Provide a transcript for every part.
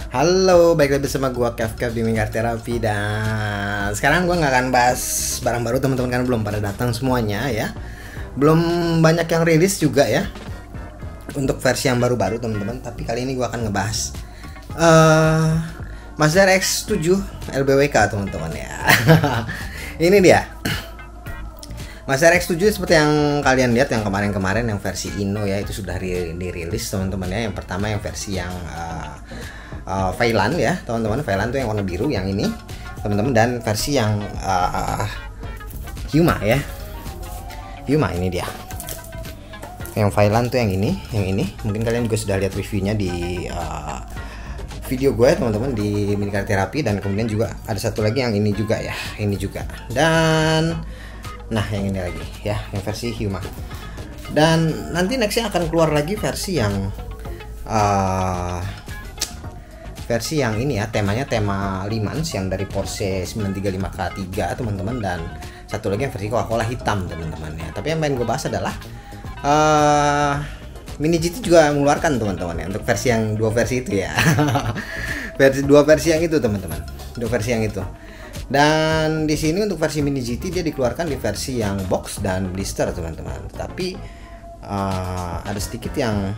Halo, balik lagi bersama gua Kev di Minggar Terapi. Dan sekarang gua nggak akan bahas barang baru teman-teman, kan belum pada datang semuanya ya. Belum banyak yang rilis juga ya untuk versi yang baru-baru teman-teman. Tapi kali ini gua akan ngebahas Mazda RX-7 LBWK teman-teman ya. Ini dia Mazda RX-7 seperti yang kalian lihat yang kemarin-kemarin yang versi Inno ya, itu sudah dirilis teman-teman ya. Yang pertama yang versi yang Veyland ya teman-teman. Veyland tuh yang warna biru yang ini teman-teman, dan versi yang Yuma ya. Yuma ini dia. Yang Veyland tuh yang ini mungkin kalian juga sudah lihat reviewnya di video gue teman-teman di Minggar Terapi. Dan kemudian juga ada satu lagi yang ini juga ya, ini juga. Dan nah yang ini lagi ya, yang versi Yuma. Dan nanti nextnya akan keluar lagi versi yang versi yang ini ya, temanya tema Le Mans yang dari Porsche 935 K3 teman-teman, dan satu lagi yang versi Coca-Cola hitam teman-teman ya. Tapi yang pengen gue bahas adalah Mini GT juga mengeluarkan teman-teman ya, untuk versi yang dua versi itu ya. Dua versi yang itu teman-teman, dua versi yang itu. Dan di sini untuk versi Mini GT dia dikeluarkan di versi yang box dan blister teman-teman. Tapi ada sedikit yang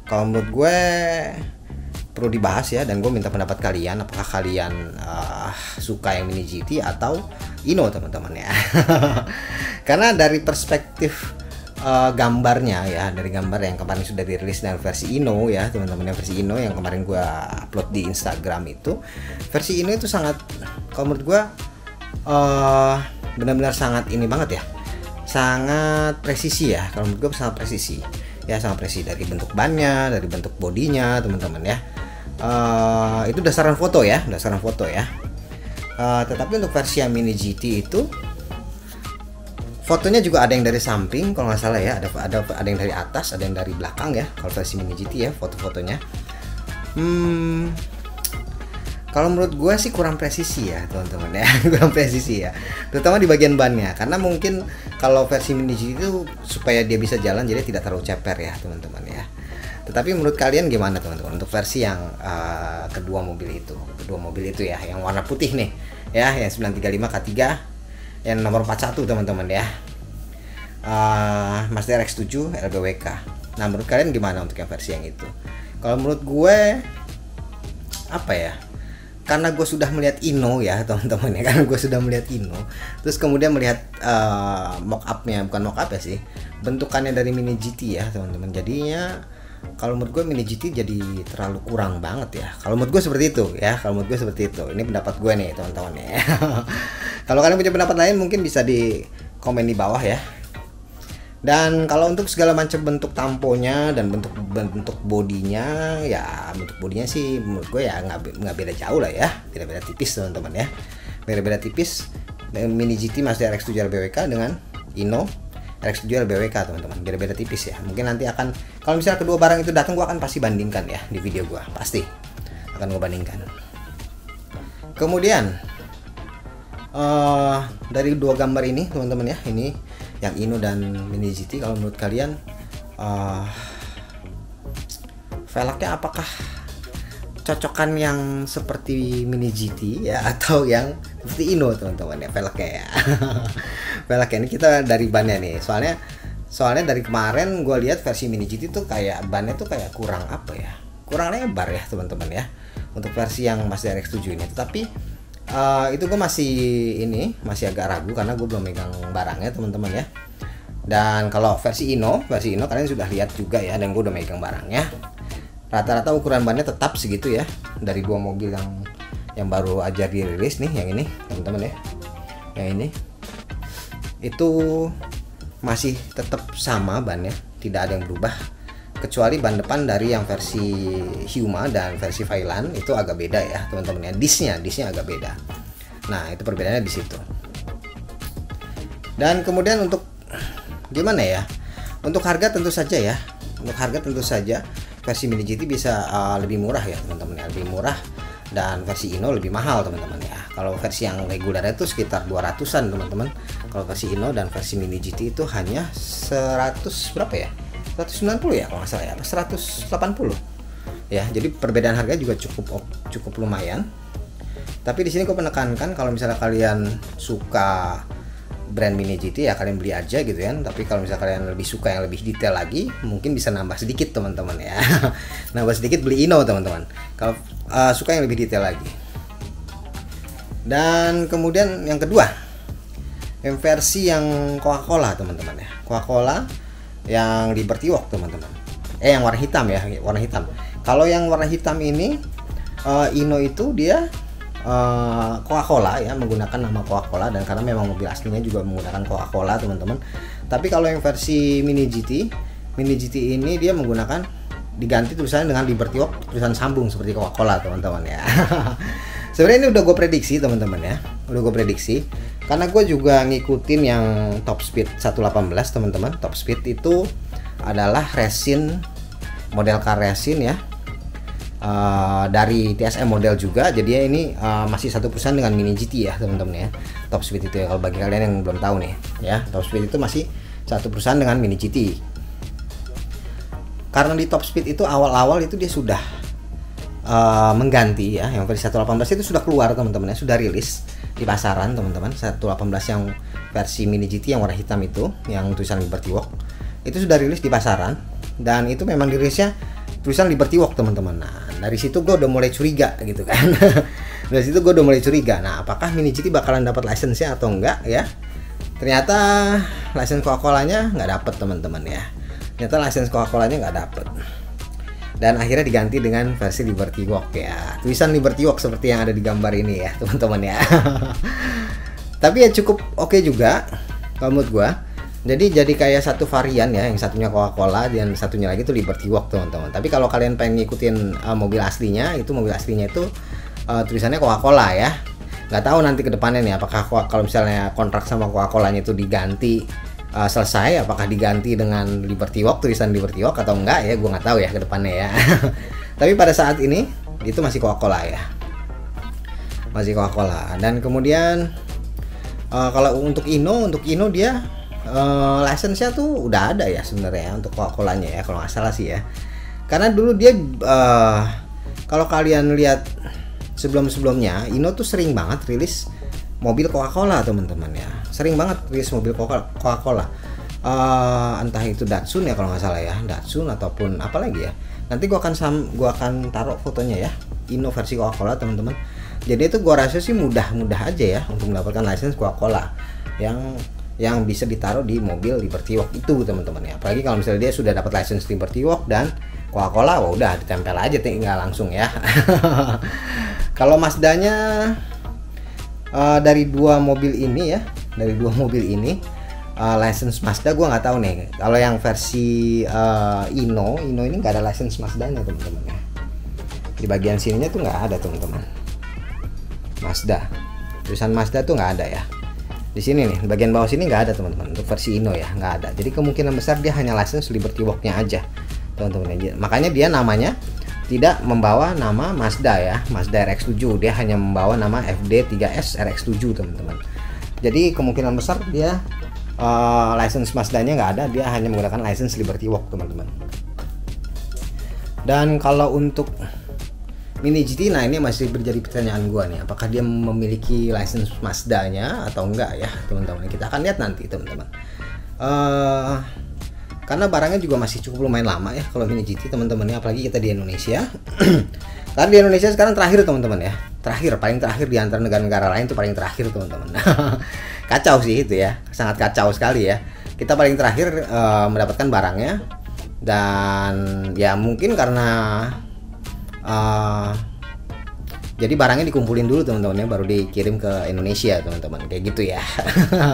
kalau menurut gue perlu dibahas ya, dan gue minta pendapat kalian, apakah kalian suka yang Mini GT atau Inno teman-teman ya. Karena dari perspektif gambarnya ya, dari gambar yang kemarin sudah dirilis dengan versi Inno ya teman-teman, yang versi Inno yang kemarin gue upload di Instagram itu, versi Inno itu sangat, kalau menurut gue benar-benar sangat ini banget ya, sangat presisi ya. Kalau menurut gue sangat presisi ya, sangat presisi dari bentuk bannya, dari bentuk bodinya teman-teman ya. Itu dasarkan foto ya, tetapi untuk versi yang Mini GT itu fotonya juga ada yang dari samping kalau nggak salah ya, ada yang dari atas, ada yang dari belakang ya kalau versi Mini GT ya, foto-fotonya. Kalau menurut gue sih kurang presisi ya teman-teman ya. Kurang presisi ya, terutama di bagian bannya, karena mungkin kalau versi Mini GT itu supaya dia bisa jalan jadi tidak terlalu ceper ya teman-teman ya. Tetapi menurut kalian gimana teman-teman untuk versi yang kedua mobil itu ya, yang warna putih nih ya, yang 935 K3 yang nomor 41 teman-teman ya, Mazda RX-7 LBWK. Nah menurut kalian gimana untuk yang versi yang itu? Kalau menurut gue apa ya, karena gue sudah melihat Inno ya teman-teman ya, karena gue sudah melihat Inno, terus kemudian melihat mock-upnya, bukan mock-up ya sih, bentukannya dari Mini GT ya teman-teman. Jadinya kalau menurut gue Mini GT jadi terlalu kurang banget ya. Kalau menurut gue seperti itu ya, kalau menurut gue seperti itu. Ini pendapat gue nih teman-teman ya. Kalau kalian punya pendapat lain mungkin bisa di komen di bawah ya. Dan kalau untuk segala macam bentuk tamponya dan bentuk bodinya ya, bentuk bodinya sih menurut gue ya nggak beda jauh lah ya, tidak beda tipis teman-teman ya, beda tipis dengan Mini GT Mazda RX-7 LBWK dengan Inno RX-7 LBWK teman-teman, beda tipis ya. Mungkin nanti akan, kalau misalnya kedua barang itu datang, gue akan pasti bandingkan ya di video gue, pasti akan gue bandingkan. Kemudian dari dua gambar ini teman-teman ya, ini yang Inno dan Mini GT, kalau menurut kalian velgnya apakah cocokan yang seperti Mini GT ya atau yang seperti Inno teman-teman ya velgnya ya. Velgnya ini kita dari bannya nih, soalnya dari kemarin gue lihat versi Mini GT tuh kayak bannya tuh kayak kurang apa ya, kurang lebar ya teman-teman ya untuk versi yang Mazda RX-7 ini. Tetapi itu gue masih agak ragu karena gue belum megang barangnya teman-teman ya. Dan kalau versi Inno kalian sudah lihat juga ya, dan gue udah megang barangnya. Rata-rata ukuran bannya tetap segitu ya, dari dua mobil yang baru aja dirilis nih, yang ini teman-teman ya, yang ini itu masih tetap sama bannya, tidak ada yang berubah, kecuali ban depan dari yang versi Yuma dan versi Veyland itu agak beda ya teman-teman ya, disnya agak beda. Nah itu perbedaannya di situ. Dan kemudian untuk gimana ya, untuk harga tentu saja versi Mini GT bisa lebih murah ya teman-teman ya, lebih murah, dan versi Inno lebih mahal teman-teman ya. Kalau versi yang reguler itu sekitar 200-an teman-teman. Kalau versi Inno dan versi Mini GT itu hanya 100 berapa ya, 190 ya kalau nggak salah ya, 180 ya. Jadi perbedaan harga juga cukup lumayan. Tapi di sini gue menekankan kalau misalnya kalian suka brand Mini GT ya kalian beli aja gitu kan. Tapi kalau misalnya kalian lebih suka yang lebih detail lagi, mungkin bisa nambah sedikit teman-teman ya. Nambah sedikit beli Ino teman-teman. Kalau suka yang lebih detail lagi. Dan kemudian yang kedua, yang versi yang Coca-Cola teman-teman ya. Coca-Cola yang Liberty Walk teman-teman. Yang warna hitam ya, warna hitam. Kalau yang warna hitam ini Ino itu dia Coca-Cola ya, menggunakan nama Coca-Cola, dan karena memang mobil aslinya juga menggunakan Coca-Cola teman-teman. Tapi kalau yang versi Mini GT ini dia menggunakan, diganti tulisannya dengan Liberty Walk, tulisan sambung seperti Coca-Cola teman-teman ya. Sebenarnya ini udah gue prediksi teman-teman ya, udah gue prediksi karena gue juga ngikutin yang Top Speed 118 teman-teman. Top Speed itu adalah resin, model car resin ya, dari TSM model juga. Jadi ini masih satu perusahaan dengan Mini GT ya teman-teman ya. Top Speed itu ya, kalau bagi kalian yang belum tahu nih ya, Top Speed itu masih satu perusahaan dengan Mini GT. Karena di Top Speed itu awal-awal itu dia sudah mengganti ya, yang versi 118 itu sudah keluar teman-teman ya, sudah rilis di pasaran teman-teman. 118 yang versi Mini GT yang warna hitam itu, yang tulisan Liberty Walk, itu sudah rilis di pasaran, dan itu memang dirilisnya tulisan Liberty Walk teman-teman. Nah dari situ gue udah mulai curiga gitu kan. Dari situ gue udah mulai curiga, nah apakah Mini GT bakalan dapat license-nya atau enggak ya. Ternyata license Coca-Colanya nggak dapet teman-teman ya. Ternyata license Coca-Colanya nggak dapet, dan akhirnya diganti dengan versi Liberty Walk ya, tulisan Liberty Walk seperti yang ada di gambar ini ya teman-teman ya. Tapi ya cukup oke juga kalau menurut gue. Jadi kayak satu varian ya, yang satunya Coca-Cola dan satunya lagi itu Liberty Walk teman-teman. Tapi kalau kalian pengen ngikutin mobil aslinya, itu mobil aslinya itu tulisannya Coca-Cola ya. Nggak tahu nanti ke depannya nih, apakah kalau misalnya kontrak sama Coca-Colanya itu diganti selesai, apakah diganti dengan Liberty Walk, tulisan Liberty Walk atau enggak ya, gue nggak tahu ya ke depannya ya. Tapi pada saat ini itu masih Coca-Cola ya, masih Coca-Cola. Dan kemudian kalau untuk Ino dia license-nya tuh udah ada ya sebenarnya untuk Coca-Colanya ya, kalau nggak salah sih ya. Karena dulu dia kalau kalian lihat sebelum-sebelumnya, Ino tuh sering banget rilis mobil Coca-Cola teman-teman ya, sering banget rilis mobil Coca-Cola. Entah itu Datsun ya kalau nggak salah ya, Datsun ataupun apa lagi ya. Nanti gua akan taruh fotonya ya, Ino versi Coca-Cola teman-teman. Jadi itu gua rasa sih mudah aja ya untuk mendapatkan license Coca-Cola yang bisa ditaruh di mobil Liberty Walk itu teman-teman ya. Apalagi kalau misalnya dia sudah dapat license Liberty Walk dan Coca-Cola, wah udah ditempel aja tinggal langsung ya. Kalau Mazdanya dari dua mobil ini license Mazda gue nggak tahu nih. Kalau yang versi Ino ini nggak ada license Mazdanya teman-teman ya. Di bagian sininya tuh nggak ada teman-teman. Mazda, tulisan Mazda tuh nggak ada ya. Di sini nih, bagian bawah sini nggak ada teman-teman untuk versi Ino ya, nggak ada. Jadi kemungkinan besar dia hanya license Liberty Walk-nya aja teman-teman. Makanya dia namanya tidak membawa nama Mazda ya, Mazda RX-7. Dia hanya membawa nama FD3S RX-7 teman-teman. Jadi kemungkinan besar dia license Mazdanya nggak ada, dia hanya menggunakan license Liberty Walk teman-teman. Dan kalau untuk Mini GT, nah ini masih menjadi pertanyaan gua nih, apakah dia memiliki license Mazdanya atau enggak ya teman-teman. Kita akan lihat nanti teman-teman. Karena barangnya juga masih cukup lumayan lama ya kalau Mini GT teman-teman ya, apalagi kita di Indonesia. Karena di Indonesia sekarang terakhir teman-teman ya, paling terakhir di antara negara-negara lain itu paling terakhir teman-teman. Kacau sih itu ya, sangat kacau sekali ya. Kita paling terakhir mendapatkan barangnya, dan ya mungkin karena jadi barangnya dikumpulin dulu teman-teman ya, baru dikirim ke Indonesia teman-teman, kayak gitu ya.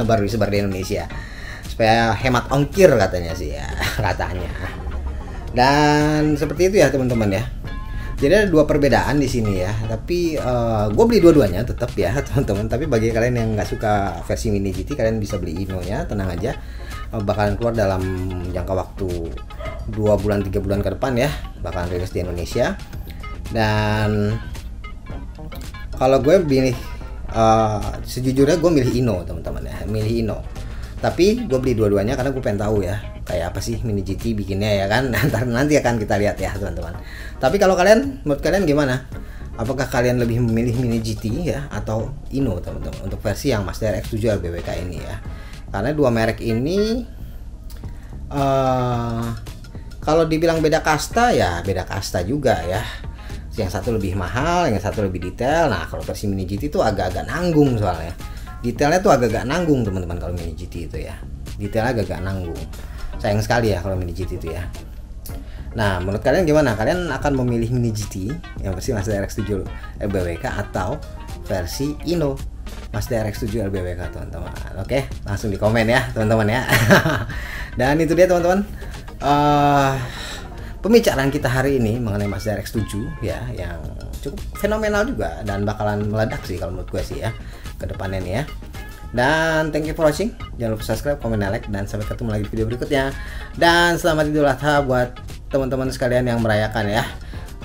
Baru disebar di Indonesia supaya hemat ongkir katanya sih ya, katanya. Dan seperti itu ya teman-teman ya. Jadi ada dua perbedaan di sini ya, tapi gue beli dua-duanya tetap ya teman-teman. Tapi bagi kalian yang nggak suka versi Mini GT, kalian bisa beli Ino ya, tenang aja, bakalan keluar dalam jangka waktu 2 bulan 3 bulan ke depan ya, bakalan rilis di Indonesia. Dan kalau gue pilih sejujurnya gue milih Ino teman-teman ya, milih Ino. Tapi gue beli dua-duanya karena gue pengen tahu ya kayak apa sih Mini GT bikinnya ya kan. Nanti akan kita lihat ya teman-teman. Tapi kalau kalian, menurut kalian gimana? Apakah kalian lebih memilih Mini GT ya atau Ino teman-teman untuk versi yang Mazda RX-7 LBWK ini ya? Karena dua merek ini kalau dibilang beda kasta ya beda kasta juga ya. Yang satu lebih mahal, yang satu lebih detail. Nah kalau versi Mini GT itu agak-agak nanggung soalnya. Detailnya tuh agak-agak nanggung teman-teman kalau Mini GT itu ya. Detailnya agak-agak nanggung. Sayang sekali ya kalau Mini GT itu ya. Nah menurut kalian gimana? Kalian akan memilih Mini GT yang versi Mazda RX-7 LBWK atau versi Ino Mazda RX-7 LBWK teman-teman? Oke, langsung di komen ya teman-teman ya. Dan itu dia teman-teman, pembicaraan kita hari ini mengenai Mazda RX-7 ya, yang cukup fenomenal juga dan bakalan meledak sih kalau menurut gue sih ya ke depannya nih ya. Dan thank you for watching, jangan lupa subscribe, komen, dan like, dan sampai ketemu lagi di video berikutnya. Dan selamat Idul Adha buat teman-teman sekalian yang merayakan ya.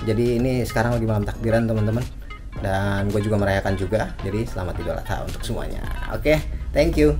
Jadi ini sekarang lagi malam takbiran teman-teman, dan gue juga merayakan juga, jadi selamat Idul Adha untuk semuanya. Oke, thank you.